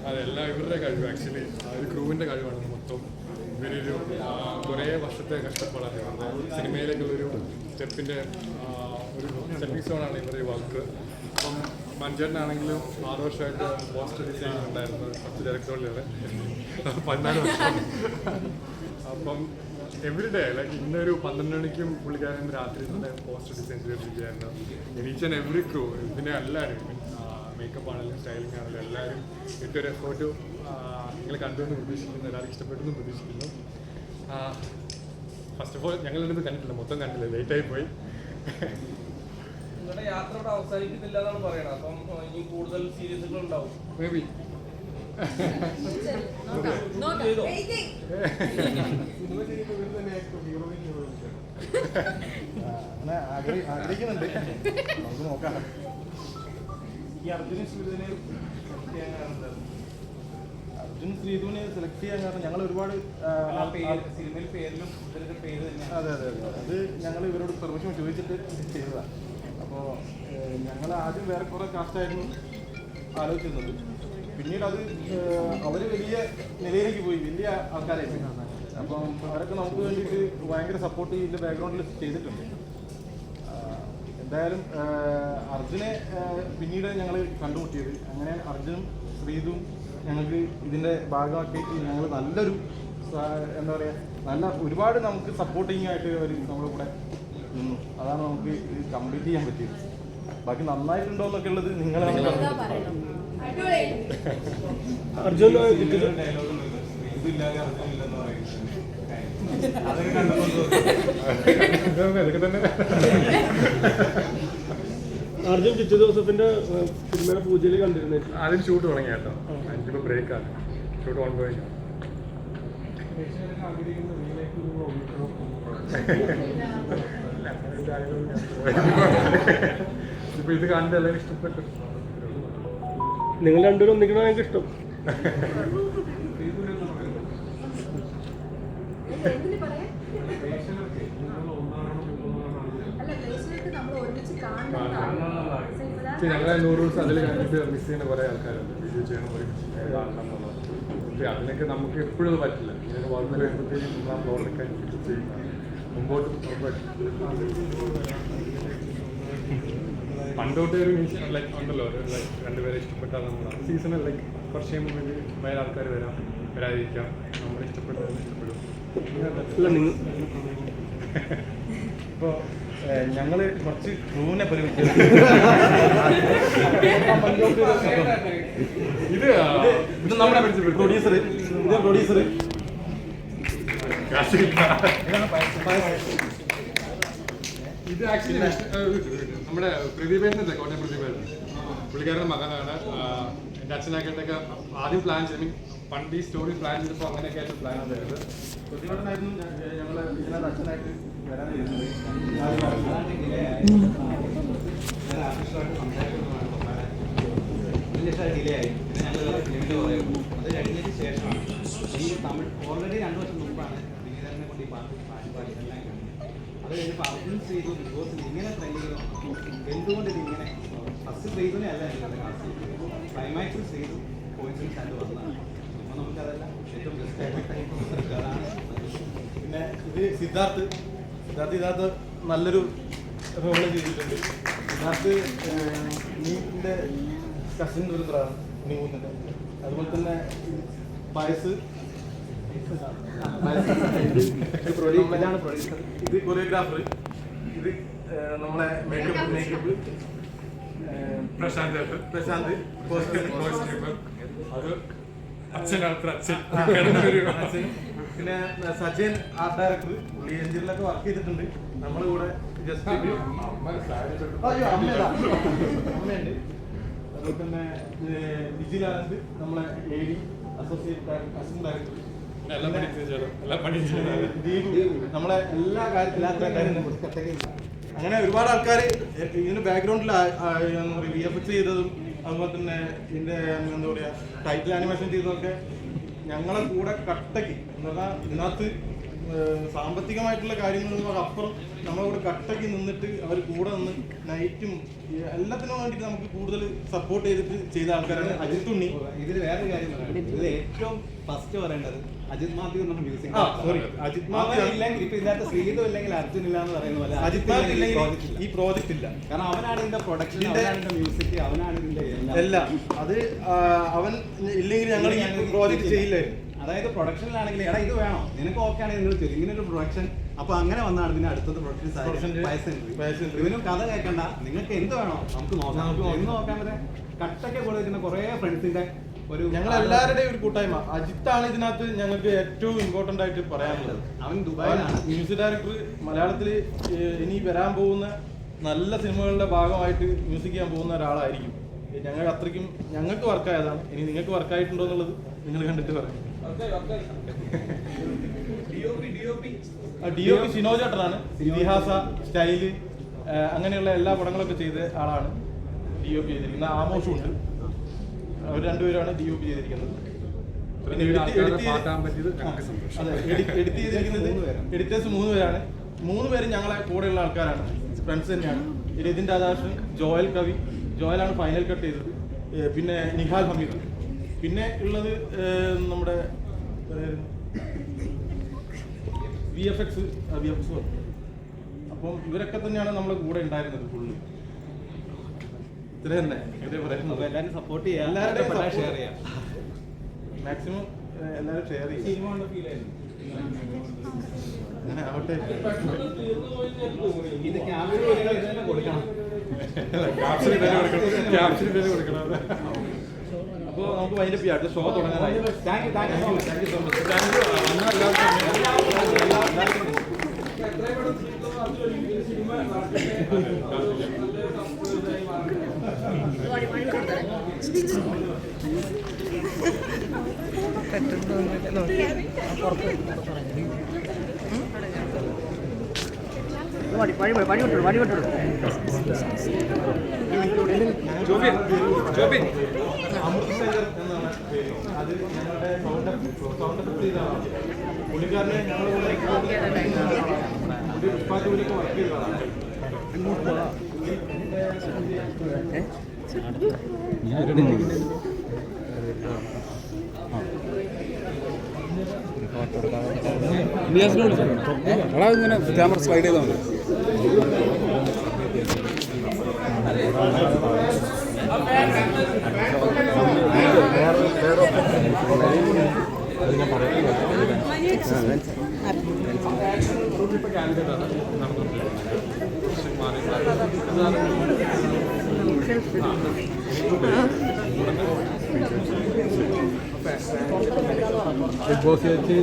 അതെല്ലാം ഇവരുടെ കഴിവ്. ആക്ച്വലി ഒരു ക്രൂവിൻ്റെ കഴിവാണ് മൊത്തം. ഇവരൊരു കുറേ വർഷത്തെ കഷ്ടപ്പാടാണ് ഇവരുടെ സിനിമയിലേക്കുള്ളൊരു സ്റ്റെപ്പിൻ്റെ ഒരു സ്റ്റെപ്പിംഗ് സ്റ്റോണാണ് ഇവരുടെ വർക്ക്. അപ്പം മഞ്ചേട്ടനാണെങ്കിലും 6 വർഷമായിട്ട് പോസ്റ്റർ ഡിസൈൻ ഉണ്ടായിരുന്നു, 10 ഡയറക്ടറുകളിലൂടെ 14 വർഷം. അപ്പം എവറിഡേ ലൈക്ക് ഇന്നൊരു 12 മണിക്കും പുള്ളിക്കാരൻ രാത്രി തന്നെ പോസ്റ്റർ ഡിസൈൻ ചെയ്തിരിക്കുകയായിരുന്നു. ഈച്ച് ആൻഡ് എവറി ക്രൂ, ഇതിൻ്റെ എല്ലാവരും മേക്കപ്പ് ആണെങ്കിലും സ്റ്റൈലിംഗ് ആണെങ്കിലും എല്ലാവരും ഇട്ടൊരു എഫേർട്ട് നിങ്ങൾ കണ്ടുവെന്ന് പ്രതീക്ഷിക്കുന്നു, എല്ലാവർക്കും ഇഷ്ടപ്പെട്ടെന്ന് പ്രതീക്ഷിക്കുന്നു. ഫസ്റ്റ് ഓഫ് ഓൾ ഞങ്ങളിത് കണ്ടിട്ടില്ല, മൊത്തം കണ്ടില്ല, ലേറ്റായി പോയി. നിങ്ങളുടെ യാത്ര ഇവിടെ അവസാനിക്കുന്നില്ല എന്നാണ് പറയണത്. അപ്പം ഇനി കൂടുതൽ സീരീസുകൾ ഉണ്ടാവും മേ ബി. ആഗ്രഹിക്കുന്നുണ്ട്, നമുക്ക് നോക്കാം. ഈ അർജുനും ശ്രീധുവിനെ സെലക്ട് ചെയ്യാൻ കാരണം ഞങ്ങൾ ഒരുപാട് സിനിമയിൽ പേരിലും പേര് തന്നെ. അതെ അതെ അതെ, അത് ഞങ്ങൾ ഇവരോട് പെർമിഷൻ ചോദിച്ചിട്ട് ചെയ്തതാണ്. അപ്പോൾ ഞങ്ങൾ ആദ്യം വേറെ കുറേ കാസ്റ്റായിരുന്നു ആലോചിച്ചിരുന്നത്. പിന്നീട് അത് അവർ വലിയ നിലയിലേക്ക് പോയി, വലിയ ആൾക്കാരായിരുന്നു. അപ്പം അവരൊക്കെ നമുക്ക് വേണ്ടിയിട്ട് ഭയങ്കര സപ്പോർട്ട് ഇതിൻ്റെ ബാക്ക്ഗ്രൗണ്ടിൽ ചെയ്തിട്ടുണ്ട്. എന്തായാലും അർജുനെ പിന്നീട് ഞങ്ങൾ കണ്ടുമുട്ടിയത്. അങ്ങനെ അർജുനും ശ്രീതും ഞങ്ങൾക്ക് ഇതിൻ്റെ ഭാഗമാക്കിയിട്ട് ഞങ്ങൾ നല്ലൊരു എന്താ പറയുക, നല്ല ഒരുപാട് നമുക്ക് സപ്പോർട്ടിങ് ആയിട്ട് അവർ നമ്മുടെ കൂടെ നിന്നു. അതാണ് നമുക്ക് ഇത് കംപ്ലീറ്റ് ചെയ്യാൻ പറ്റിയത്. ബാക്കി നന്നായിട്ടുണ്ടോ എന്നൊക്കെ ഉള്ളത് നിങ്ങളാണ് അർജുൻ അർജുൻ ജിത്തു ജോസഫിന്റെ സിനിമയുടെ പൂജയിൽ കണ്ടിരുന്നു. അതിന് ഷൂട്ട് തുടങ്ങി കേട്ടോ, എനിക്കിപ്പോൾ ബ്രേക്കാണ്, ഷൂട്ട് ഓൺ ഗോയിങ്. ഇപ്പൊ ഇത് കണ്ട് എല്ലാവരും ഇഷ്ടപ്പെട്ടു. നിങ്ങൾ രണ്ടുപേരും ഒന്നിക്കണം എനിക്ക് ഇഷ്ടം. ഞങ്ങളെ 100 ദിവസം അതിൽ കഴിഞ്ഞിട്ട് മിസ് ചെയ്യുന്ന കുറേ ആൾക്കാരുണ്ട്, വീഡിയോ ചെയ്യണം ഒരു കാണണം എന്നുള്ളത്. പക്ഷേ അതിനൊക്കെ നമുക്ക് എപ്പോഴും പറ്റില്ല. ഇങ്ങനെ വളർന്നു കഴിയുമ്പോഴത്തേക്കും നമ്മൾ ആ ഫ്ലോറിലൊക്കെ ചെയ്യുന്ന മുമ്പോട്ട് പണ്ടോട്ട് ഒരു ലൈക്ക് ഉണ്ടല്ലോ, ലൈക്ക് രണ്ടുപേരെ ഇഷ്ടപ്പെട്ടാൽ നമ്മൾ സീസണിൽ ലൈക്ക് കുറച്ച് കഴിയുമ്പോൾ വേറെ ആൾക്കാർ വരാതിരിക്കാം, നമ്മളെ ഇഷ്ടപ്പെട്ടത് ഇഷ്ടപ്പെടും. ഇപ്പോൾ ഞങ്ങൾ കുറച്ച് ക്രൂവിനെ പരിഗണിച്ചു. ഇത് നമ്മുടെ പ്രൊഡ്യൂസർ, ഇത് പ്രൊഡ്യൂസർ ഇത് ആക്ച്വലി നമ്മുടെ പ്രതിഭേഷനല്ലേ, കോട്ടയം പ്രതിഭേഷൻ പുള്ളിക്കാരുടെ മകനാണ്. എൻ്റെ അച്ഛനാക്കിയിട്ടൊക്കെ ആദ്യം പ്ലാൻ ചെയ്ത്, പണ്ട് ഈ സ്റ്റോറി പ്ലാൻ ചെയ്തപ്പോൾ അങ്ങനെയൊക്കെ ആയിട്ട് പ്ലാൻ ചെയ്തത്. പ്രതിഭേഷനായിരുന്നു ഞങ്ങൾ ഇതിനകത്ത് അച്ഛനായിട്ട് വരാനിരുന്നത്. ഡിലേ ആയി. പിന്നെ ഞങ്ങൾ ഫിലിമിൻ്റെ പറയുന്നു. അത് കഴിഞ്ഞതിന് ശേഷമാണ് ഈ തമിഴ് ഓൾറെഡി 2 വർഷം മുമ്പാണ് വിനീതനെ കൊണ്ട് ഈ പാട്ട് എല്ലാം കഴിഞ്ഞത്. അത് കഴിഞ്ഞപ്പോൾ അർജുൻ ചെയ്തു ബിഗ് ബോസിൽ ഇങ്ങനെ ട്രെൻഡ് ചെയ്തു. എന്തുകൊണ്ട് ഇതിങ്ങനെ ഫസ്റ്റ് ചെയ്തതിനെ അല്ല ഞങ്ങളുടെ കാസ്റ്റ് ക്ലൈമാക്സിൽ ചെയ്തു കോയിൻസിഡൻസ് ആയിട്ട് വന്നതാണ്. അപ്പോൾ നമുക്കതെല്ലാം ഏറ്റവും ബെസ്റ്റ് അതാണ്. പിന്നെ ഇത് സിദ്ധാർത്ഥ് ഇതിനകത്ത് നല്ലൊരു റോള് ചെയ്തിട്ടുണ്ട്. ഇതിനകത്ത് നീൻ്റെ കസിൻ ബ്രദറാണ് നീന്നിൻ്റെ. അതുപോലെ തന്നെ പായസ് ഇത് കൊറിയോഗ്രാഫർ, ഇത് നമ്മളെ മേക്കപ്പ് പ്രശാന്ത് അത് അച്ഛൻ. പിന്നെ സജയൻ ആർട്ട് ഡയറക്ടർ, പുള്ളി എഞ്ചിനിലൊക്കെ വർക്ക് ചെയ്തിട്ടുണ്ട് നമ്മുടെ കൂടെ. ജസ്റ്റ് അമ്മയുണ്ട്. അതുപോലെ തന്നെ വിജിലാനന്ദ് നമ്മളെ AD associate assistant director. Deep നമ്മളെ എല്ലാ കാര്യത്തിലും. അങ്ങനെ ഒരുപാട് ആൾക്കാർ ഇതിന്റെ ബാക്ക്ഗ്രൗണ്ടിൽ VFX ചെയ്തതും അതുപോലെ തന്നെ ഇതിന്റെ എന്താ പറയുക ടൈറ്റിൽ ആനിമേഷൻ ചെയ്തതൊക്കെ ഞങ്ങളെ കൂടെ കട്ടയ്ക്ക് എന്ന് പറഞ്ഞാൽ ഇതിനകത്ത് സാമ്പത്തികമായിട്ടുള്ള കാര്യങ്ങളും അപ്പുറം നമ്മളോട് കട്ടയ്ക്ക് നിന്നിട്ട് അവർ കൂടെ നിന്ന് നൈറ്റും എല്ലാത്തിനും വേണ്ടിയിട്ട് നമുക്ക് കൂടുതൽ സപ്പോർട്ട് ചെയ്തിട്ട് ചെയ്ത ആൾക്കാരാണ് അജിത് ഉണ്ണി. ഇതിൽ വേറൊരു കാര്യം പറയാം, ഇതിൽ ഏറ്റവും ഫസ്റ്റ് പറയേണ്ടത് അജിത് മാത്യു എന്ന മ്യൂസിക്. അജിത് മാത്യു ഇല്ലെങ്കിൽ ഇപ്പൊ ഇതിനകത്ത് ശ്രീതു ഇല്ലെങ്കിൽ അർജുൻ ഇല്ല എന്ന് പറയുന്ന പോലെ അജിത് മാത്യു ഇല്ലെങ്കിൽ ഈ പ്രോജക്റ്റ് ഇല്ല. കാരണം അവനാണ് ഇതിന്റെ പ്രൊഡക്ഷൻ, അവനാണ് ഇതിന്റെ മ്യൂസിക്, അവനാണ് ഇതിന്റെ എല്ലാം. അത് അവൻ ഇല്ലെങ്കിൽ ഞങ്ങൾ ഈ പ്രോജക്റ്റ് ചെയ്യില്ലായിരുന്നു. അതായത് പ്രൊഡക്ഷനിലാണെങ്കിൽ എടാ ഇത് വേണോ നിനക്ക് ഓക്കെ ആണെങ്കിൽ നിങ്ങൾ ചെയ്യും ഇങ്ങനെ ഒരു പ്രൊഡക്ഷൻ. അപ്പൊ അങ്ങനെ വന്നാണ് പിന്നെ അടുത്തത് പ്രൊഡക്ഷൻ. ഇവനും കഥ കേൾക്കണ്ട, നിങ്ങൾക്ക് എന്ത് വേണോ നമുക്ക് നോക്കാം. എന്ന് നോക്കാൻ വരെ കട്ടൊക്കെ കൊടുക്കുന്ന കുറെ ഫ്രണ്ട്സിന്റെ ഒരു ഞങ്ങൾ എല്ലാവരുടെയും ഒരു കൂട്ടായ്മ. അജിത്താണ് ഇതിനകത്ത് ഞങ്ങൾക്ക് ഏറ്റവും ഇമ്പോർട്ടന്റ് ആയിട്ട് പറയാനുള്ളത്. അവൻ ദുബായിലാണ് മ്യൂസിക് ഡയറക്ടർ. മലയാളത്തിൽ ഇനി വരാൻ പോകുന്ന നല്ല സിനിമകളുടെ ഭാഗമായിട്ട് മ്യൂസിക് ചെയ്യാൻ പോകുന്ന ഒരാളായിരിക്കും. ഞങ്ങൾക്ക് അത്രയ്ക്കും ഞങ്ങൾക്ക് വർക്കായതാണ്. ഇനി നിങ്ങൾക്ക് വർക്കായിട്ടുണ്ടോ എന്നുള്ളത് നിങ്ങൾ കണ്ടിട്ട് പറയാം. DOP ഷിനോ ചേട്ടനാണ്. ഇതിഹാസ, സ്റ്റൈല് അങ്ങനെയുള്ള എല്ലാ പടങ്ങളൊക്കെ ചെയ്ത ആളാണ് DOP ചെയ്തിരിക്കുന്നത്. ആമോഷും ഉണ്ട്. അവർ രണ്ടുപേരാണ് DOP ചെയ്തിരിക്കുന്നത്. പിന്നെ എഡിറ്റ് ചെയ്തിരിക്കുന്നത് എഡിറ്റേഴ്സ് 3 പേരാണ്. 3 പേരും ഞങ്ങളെ കൂടെയുള്ള ആൾക്കാരാണ്, ഫ്രണ്ട്സ് തന്നെയാണ്. രതിൻ രാധാകൃഷ്ണൻ, ജോയൽ കവി. ജോയലാണ് ഫൈനൽ കട്ട് ചെയ്തത്. പിന്നെ നിഹാൽ ഹമീദ്. പിന്നെ ഉള്ളത് നമ്മുടെ VFX. അപ്പം ഇവരൊക്കെ തന്നെയാണ് നമ്മളെ കൂടെ ഉണ്ടായിരുന്നത് ഫുള്ള്. ഇത്ര തന്നെ ഇതേ പറയുന്നത്. എല്ലാവരും സപ്പോർട്ട് ചെയ്യാം, എല്ലാവരുടെയും ഷെയർ ചെയ്യാം, മാക്സിമം എല്ലാവരും ഷെയർ ചെയ്യും. അങ്ങനെ ആവട്ടെ. ഇത് ക്യാമറ കൊടുക്കണം. അപ്പോൾ നമുക്ക് വൈൻഡ് അപ്പ് ചെയ്യാം. ഷോ തുടങ്ങാനായി. Thank you so much. Thank you so much. Thank അമൃത്സംഗർ എന്നാണ് പേര്. അത് ഞങ്ങളുടെ സൗണ്ട് എഫക്ട് ചെയ്ത ആളാണ്. പുള്ളിക്കാരനെ ഞങ്ങളുടെ പുഷ്പാജൂലൊക്കെ വർക്ക് ചെയ്ത ആളാണ്. ഇങ്ങനെ ക്യാമറ സ്ലൈഡ് ചെയ്താൽ മതി. ബിഗ് ബോസ് വെച്ച്